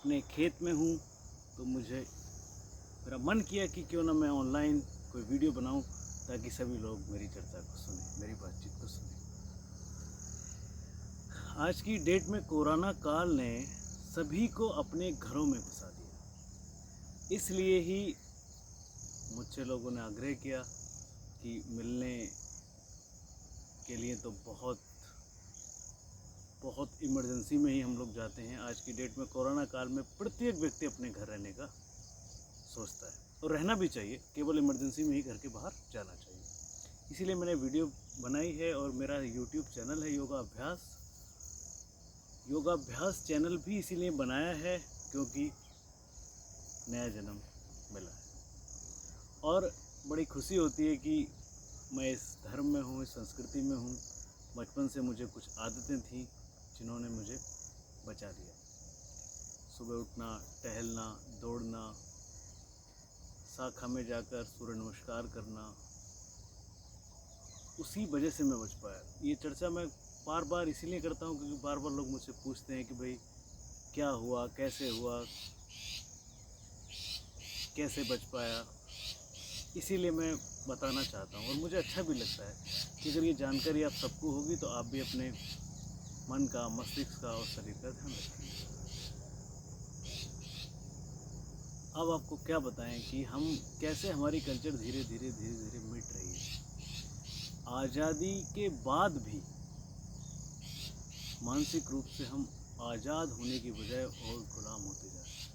अपने खेत में हूँ, तो मेरा मन किया कि क्यों ना मैं ऑनलाइन कोई वीडियो बनाऊं ताकि सभी लोग मेरी चर्चा को सुनें, मेरी बातचीत को सुनें। आज की डेट में कोरोना काल ने सभी को अपने घरों में घुसा दिया। इसलिए ही मुझसे लोगों ने आग्रह किया कि मिलने के लिए तो बहुत बहुत इमरजेंसी में ही हम लोग जाते हैं। आज की डेट में कोरोना काल में प्रत्येक व्यक्ति अपने घर रहने का सोचता है और रहना भी चाहिए, केवल इमरजेंसी में ही घर के बाहर जाना चाहिए। इसीलिए मैंने वीडियो बनाई है और मेरा यूट्यूब चैनल है योगाभ्यास चैनल भी इसीलिए बनाया है क्योंकि नया जन्म मिला है और बड़ी खुशी होती है कि मैं इस धर्म में हूँ, इस संस्कृति में हूँ। बचपन से मुझे कुछ आदतें थी जिन्होंने मुझे बचा लिया। सुबह उठना, टहलना, दौड़ना, शाखा में जाकर सूर्य नमस्कार करना, उसी वजह से मैं बच पाया। ये चर्चा मैं बार बार इसीलिए करता हूँ क्योंकि बार बार लोग मुझसे पूछते हैं कि भाई क्या हुआ, कैसे बच पाया। इसीलिए मैं बताना चाहता हूँ और मुझे अच्छा भी लगता है कि अगर ये जानकारी आप सबको होगी तो आप भी अपने मन का, मस्तिष्क का और शरीर का ध्यान रखेंगे। अब आपको क्या बताएं कि हम कैसे हमारी कल्चर धीरे धीरे मिट रही है। आज़ादी के बाद भी मानसिक रूप से हम आज़ाद होने की बजाय और गुलाम होते जा रहे हैं।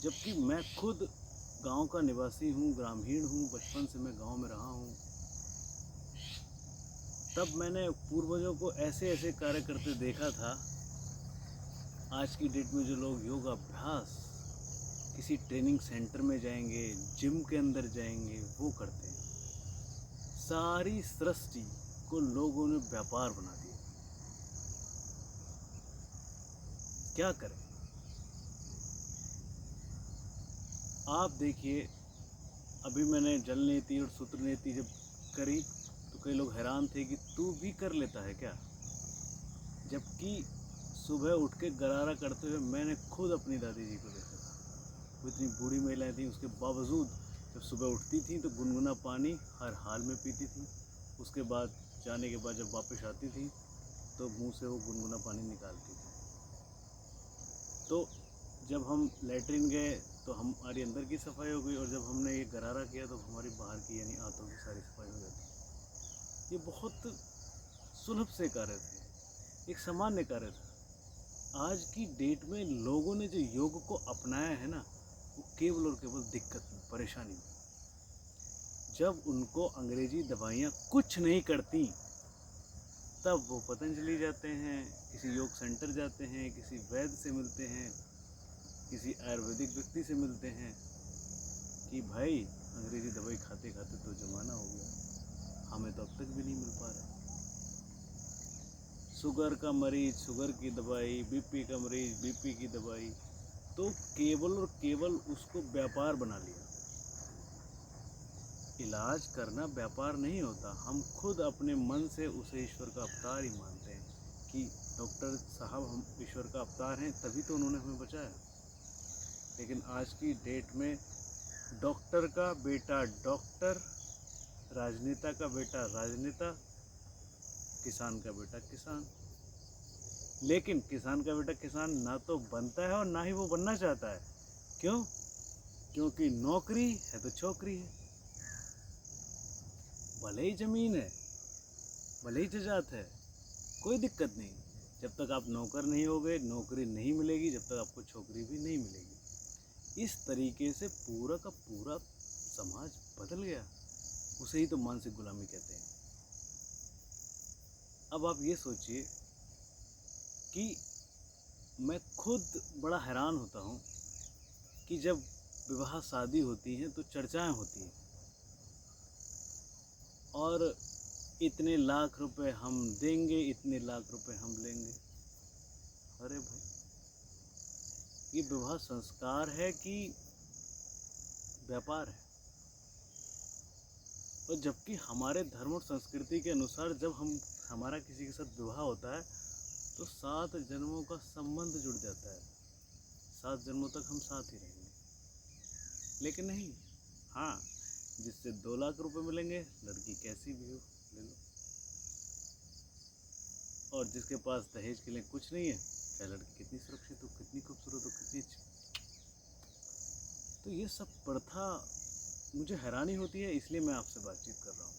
जबकि मैं खुद गांव का निवासी हूँ, ग्रामीण हूँ, बचपन से मैं गांव में रहा हूँ। तब मैंने पूर्वजों को ऐसे ऐसे कार्य करते देखा था। आज की डेट में जो लोग योगाभ्यास किसी ट्रेनिंग सेंटर में जाएंगे, जिम के अंदर जाएंगे, वो करते हैं। सारी सृष्टि को लोगों ने व्यापार बना दिया। क्या करें? आप देखिए, अभी मैंने जल नीति और सूत्र नीति जब करी तो कई लोग हैरान थे कि तू भी कर लेता है क्या। जबकि सुबह उठ के गरारा करते हुए मैंने खुद अपनी दादी जी को देखा था। वो इतनी बूढ़ी महिलाएं थीं, उसके बावजूद जब सुबह उठती थीं तो गुनगुना पानी हर हाल में पीती थीं। उसके बाद जाने के बाद जब वापस आती थीं तो मुंह से वो गुनगुना पानी निकालती थी। तो जब हम लेटरिन गए तो हमारी अंदर की सफाई हो गई और जब हमने ये गरारा किया तो हमारी बाहर की यानी आंतों की सारी सफाई हो जाती। ये बहुत सुलभ से कार्य थे, एक सामान्य कार्य था। आज की डेट में लोगों ने जो योग को अपनाया है ना, वो केवल और केवल दिक्कत में, परेशानी में। जब उनको अंग्रेजी दवाइयाँ कुछ नहीं करती तब वो पतंजलि जाते हैं, किसी योग सेंटर जाते हैं, किसी वैद्य से मिलते हैं, किसी आयुर्वेदिक व्यक्ति से मिलते हैं कि भाई अंग्रेजी दवाई खाते खाते तो जमाना हो गया, हमें तो अब तक भी नहीं मिल पा रहा। शुगर का मरीज शुगर की दवाई, बीपी का मरीज बीपी की दवाई, तो केवल और केवल उसको व्यापार बना लिया। इलाज करना व्यापार नहीं होता। हम खुद अपने मन से उसे ईश्वर का अवतार ही मानते हैं कि डॉक्टर साहब हम ईश्वर का अवतार हैं, तभी तो उन्होंने हमें बचाया। लेकिन आज की डेट में डॉक्टर का बेटा डॉक्टर, राजनेता का बेटा राजनेता, किसान का बेटा किसान। लेकिन किसान का बेटा किसान ना तो बनता है और ना ही वो बनना चाहता है। क्यों? क्योंकि नौकरी है तो छोकरी है। भले ही ज़मीन है, भले ही जजात है, कोई दिक्कत नहीं। जब तक आप नौकर नहीं होगे, नौकरी नहीं मिलेगी, जब तक आपको छोकरी भी नहीं मिलेगी। इस तरीके से पूरा का पूरा समाज बदल गया। उसे ही तो मानसिक गुलामी कहते हैं। अब आप ये सोचिए कि मैं खुद बड़ा हैरान होता हूँ कि जब विवाह शादी होती हैं तो चर्चाएं होती हैं और इतने लाख रुपए हम देंगे, इतने लाख रुपए हम लेंगे। अरे भाई, ये विवाह संस्कार है कि व्यापार है? और जबकि हमारे धर्म और संस्कृति के अनुसार जब हमारा किसी के साथ विवाह होता है तो 7 जन्मों का संबंध जुड़ जाता है। 7 जन्मों तक हम साथ ही रहेंगे। लेकिन नहीं, हाँ, जिससे 2 लाख रुपए मिलेंगे, लड़की कैसी भी हो ले लो। और जिसके पास दहेज के लिए कुछ नहीं है, चाहे लड़की कितनी सुरक्षित हो, कितनी खूबसूरत हो, कितनी अच्छी, तो ये सब प्रथा मुझे हैरानी होती है, इसलिए मैं आपसे बातचीत कर रहा हूँ।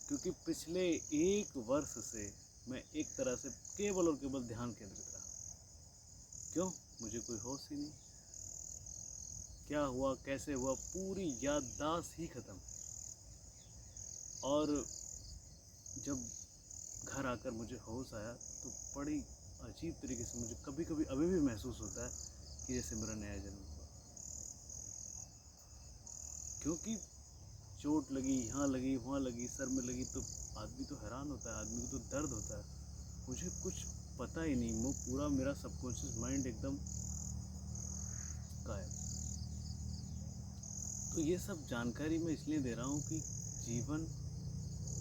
क्योंकि पिछले 1 वर्ष से मैं एक तरह से केवल और केवल ध्यान केंद्रित रहा। क्यों? मुझे कोई होश ही नहीं। क्या हुआ, कैसे हुआ, पूरी याददाश्त ही खत्म। और जब घर आकर मुझे होश आया तो बड़ी अजीब तरीके से मुझे कभी कभी अभी भी महसूस होता है कि जैसे मेरा नया जन्म हुआ। क्योंकि चोट लगी, यहाँ लगी, वहाँ लगी, सर में लगी, तो आदमी तो हैरान होता है, आदमी को तो दर्द होता है। मुझे कुछ पता ही नहीं, वो पूरा मेरा सबकॉन्शियस माइंड एकदम गायब। तो ये सब जानकारी मैं इसलिए दे रहा हूँ कि जीवन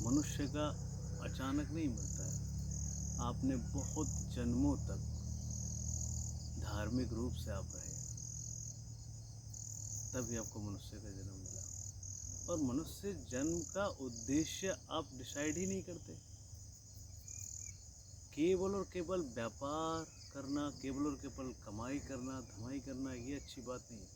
मनुष्य का अचानक नहीं मिलता है। आपने बहुत जन्मों तक धार्मिक रूप से आप रहे, तभी आपको मनुष्य का जन्म मिला। और मनुष्य जन्म का उद्देश्य आप डिसाइड ही नहीं करते। केवल और केवल व्यापार करना, केवल और केवल कमाई करना, धमाई करना, ये अच्छी बात नहीं है।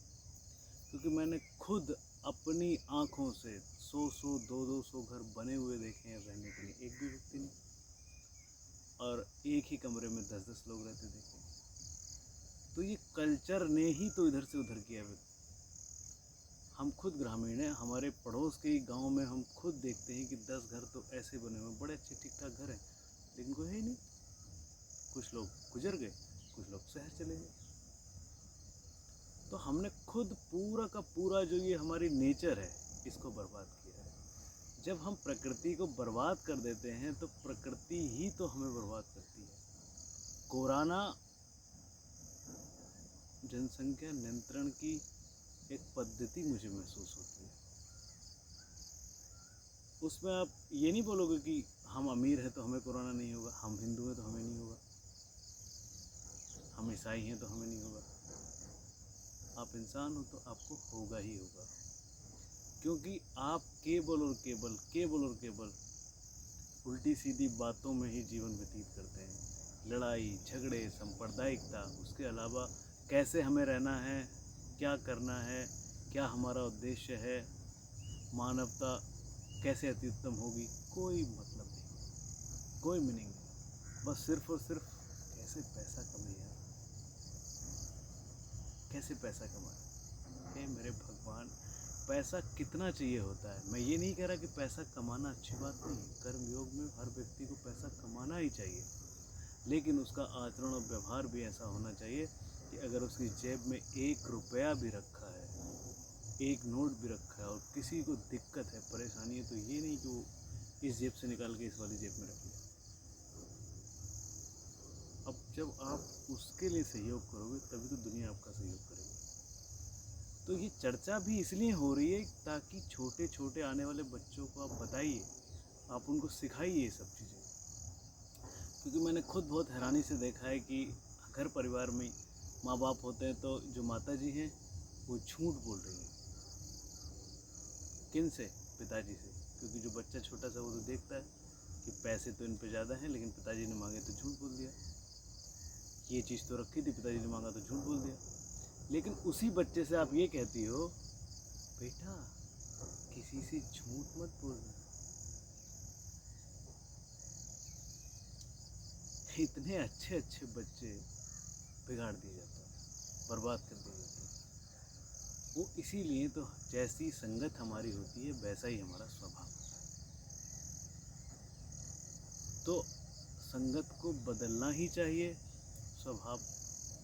क्योंकि मैंने खुद अपनी आँखों से 100-100, 200-200 घर बने हुए देखे हैं रहने के लिए, एक भी व्यक्ति नहीं। और एक ही कमरे में 10-10 लोग रहते देखे। तो ये कल्चर ने ही तो इधर से उधर किया व्यक्ति। हम खुद ग्रामीण हैं, हमारे पड़ोस के ही गांव में हम खुद देखते हैं कि 10 घर तो ऐसे बने हुए, बड़े अच्छे ठीक ठाक घर हैं, लेकिन कोई है ही नहीं। कुछ लोग गुजर गए, कुछ लोग शहर चले गए। तो हमने खुद पूरा का पूरा जो ये हमारी नेचर है, इसको बर्बाद किया है। जब हम प्रकृति को बर्बाद कर देते हैं तो प्रकृति ही तो हमें बर्बाद करती है। कोरोना जनसंख्या नियंत्रण की एक पद्धति मुझे महसूस होती है। उसमें आप ये नहीं बोलोगे कि हम अमीर हैं तो हमें कोरोना नहीं होगा, हम हिंदू हैं तो हमें नहीं होगा, हम ईसाई हैं तो हमें नहीं होगा। आप इंसान हो तो आपको होगा ही होगा। क्योंकि आप केवल और केवल उल्टी सीधी बातों में ही जीवन व्यतीत करते हैं। लड़ाई झगड़े, सांप्रदायिकता, उसके अलावा कैसे हमें रहना है, क्या करना है, क्या हमारा उद्देश्य है, मानवता कैसे अति उत्तम होगी, कोई मतलब नहीं, कोई मीनिंग नहीं। बस सिर्फ और सिर्फ कैसे पैसा कमाए यार, कैसे पैसा कमाए। हे मेरे भगवान, पैसा कितना चाहिए होता है। मैं ये नहीं कह रहा कि पैसा कमाना अच्छी बात नहीं है। कर्मयोग में हर व्यक्ति को पैसा कमाना ही चाहिए, लेकिन उसका आचरण और व्यवहार भी ऐसा होना चाहिए कि अगर उसकी जेब में 1 रुपया भी रखा है, 1 नोट भी रखा है और किसी को दिक्कत है, परेशानी है, तो ये नहीं कि वो इस जेब से निकाल के इस वाली जेब में रख लिया। अब जब आप उसके लिए सहयोग करोगे तभी तो दुनिया आपका सहयोग करेगी। तो ये चर्चा भी इसलिए हो रही है ताकि छोटे छोटे आने वाले बच्चों को आप बताइए, आप उनको सिखाइए ये सब चीज़ें। क्योंकि मैंने खुद बहुत हैरानी से देखा है कि घर परिवार में माँ बाप होते हैं तो जो माता जी हैं वो झूठ बोल रही हैं। किन से? पिताजी से। क्योंकि जो बच्चा छोटा सा वो तो देखता है कि पैसे तो इन पे ज़्यादा हैं, लेकिन पिताजी ने मांगे तो झूठ बोल दिया। ये चीज़ तो रखी थी, पिताजी ने मांगा तो झूठ बोल दिया। लेकिन उसी बच्चे से आप ये कहती हो, बेटा किसी से झूठ मत बोलना। इतने अच्छे अच्छे बच्चे बिगाड़ दिए जाते हैं, बर्बाद कर दिए जाते हैं। वो इसीलिए तो जैसी संगत हमारी होती है वैसा ही हमारा स्वभाव होता है। तो संगत को बदलना ही चाहिए, स्वभाव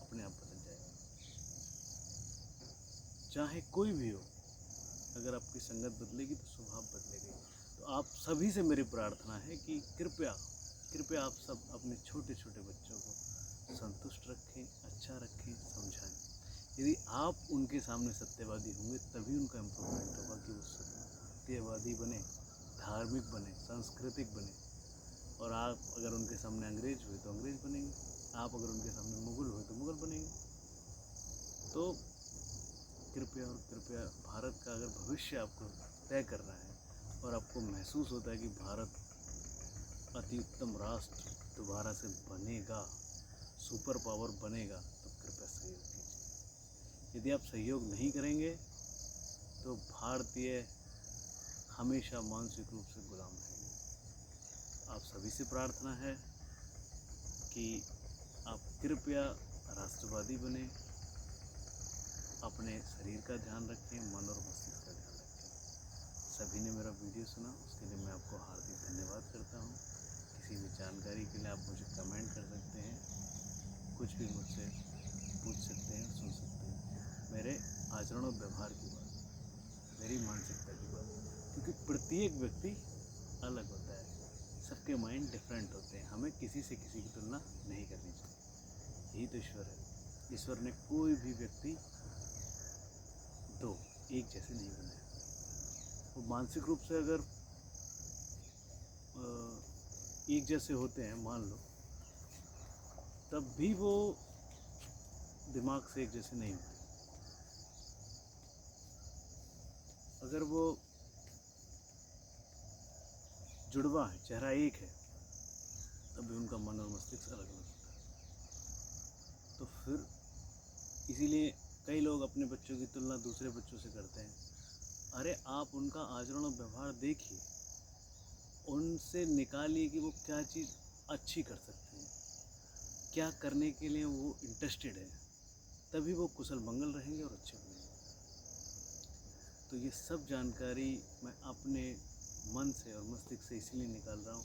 अपने आप बदल जाएगा। चाहे कोई भी हो, अगर आपकी संगत बदलेगी तो स्वभाव बदलेगा। तो आप सभी से मेरी प्रार्थना है कि कृपया कृपया आप सब अपने छोटे छोटे बच्चों को संतुष्ट रखें, अच्छा रखें, समझाएं। यदि आप उनके सामने सत्यवादी होंगे तभी उनका इम्प्रूवमेंट होगा कि वो सत्यवादी बने, धार्मिक बने, सांस्कृतिक बने। और आप अगर उनके सामने अंग्रेज हुए तो अंग्रेज बनेंगे, आप अगर उनके सामने मुगल हुए तो मुगल बनेंगे। तो कृपया और कृपया भारत का अगर भविष्य आपको तय कर रहा है और आपको महसूस होता है कि भारत अति उत्तम राष्ट्र दोबारा से बनेगा, सुपर पावर बनेगा, तो कृपया सहयोग कीजिए। यदि आप सहयोग नहीं करेंगे तो भारतीय हमेशा मानसिक रूप से गुलाम रहेंगे। आप सभी से प्रार्थना है कि आप कृपया राष्ट्रवादी बने, अपने शरीर का ध्यान रखें, मन और मस्तिष्क का ध्यान रखें। सभी ने मेरा वीडियो सुना, उसके लिए मैं आपको हार्दिक धन्यवाद करता हूँ। किसी भी जानकारी के लिए आप मुझे कमेंट कर सकते हैं, कुछ भी मुझसे पूछ सकते हैं, सुन सकते हैं। मेरे आचरण और व्यवहार की बात, मेरी मानसिकता की बात, क्योंकि प्रत्येक व्यक्ति अलग होता है, सबके माइंड डिफरेंट होते हैं। हमें किसी से किसी की तुलना नहीं करनी चाहिए। यही तो ईश्वर है। ईश्वर ने कोई भी व्यक्ति दो एक जैसे नहीं बनाया। वो मानसिक रूप से अगर एक जैसे होते हैं मान लो, तब भी वो दिमाग से एक जैसे नहीं होते। अगर वो जुड़वा है, चेहरा एक है, तब भी उनका मन और मस्तिष्क अलग अलग होता है। तो फिर इसीलिए कई लोग अपने बच्चों की तुलना दूसरे बच्चों से करते हैं। अरे आप उनका आचरण और व्यवहार देखिए, उनसे निकालिए कि वो क्या चीज़ अच्छी कर सकते हैं, क्या करने के लिए वो इंटरेस्टेड है, तभी वो कुशल मंगल रहेंगे और अच्छे बनेंगे। तो ये सब जानकारी मैं अपने मन से और मस्तिष्क से इसलिए निकाल रहा हूँ